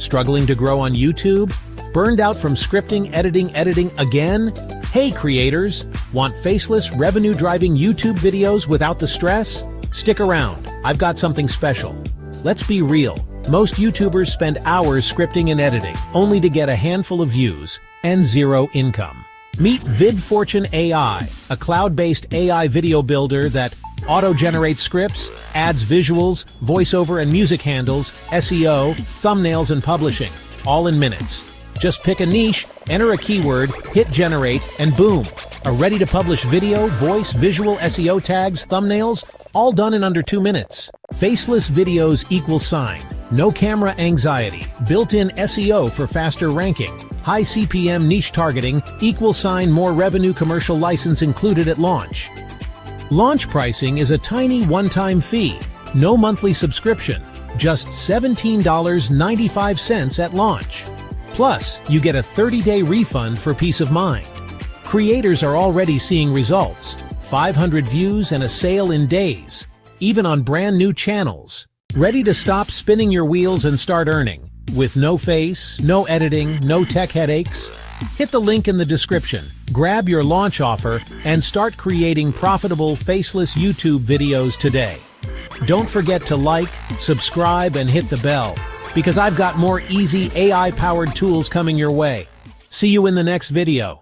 Struggling to grow on YouTube? Burned out from scripting, editing again? Hey creators, want faceless, revenue-driving YouTube videos without the stress? Stick around, I've got something special. Let's be real, most YouTubers spend hours scripting and editing, only to get a handful of views and zero income. Meet VidFortune AI, a cloud-based AI video builder that auto-generates scripts, adds visuals, voiceover and music handles, SEO, thumbnails and publishing, all in minutes. Just pick a niche, enter a keyword, hit generate, and boom! A ready-to-publish video, voice, visual, SEO tags, thumbnails, all done in under 2 minutes. Faceless videos equals sign. No camera anxiety. Built-in SEO for faster ranking. High CPM niche targeting equals sign more revenue commercial license included at launch. Launch pricing is a tiny one-time fee. No monthly subscription. Just $17.95 at launch. Plus, you get a 30-day refund for peace of mind. Creators are already seeing results. 500 views and a sale in days. Even on brand new channels. Ready to stop spinning your wheels and start earning? With no face, no editing, no tech headaches? Hit the link in the description, grab your launch offer, and start creating profitable, faceless YouTube videos today. Don't forget to like, subscribe, and hit the bell, because I've got more easy AI-powered tools coming your way. See you in the next video.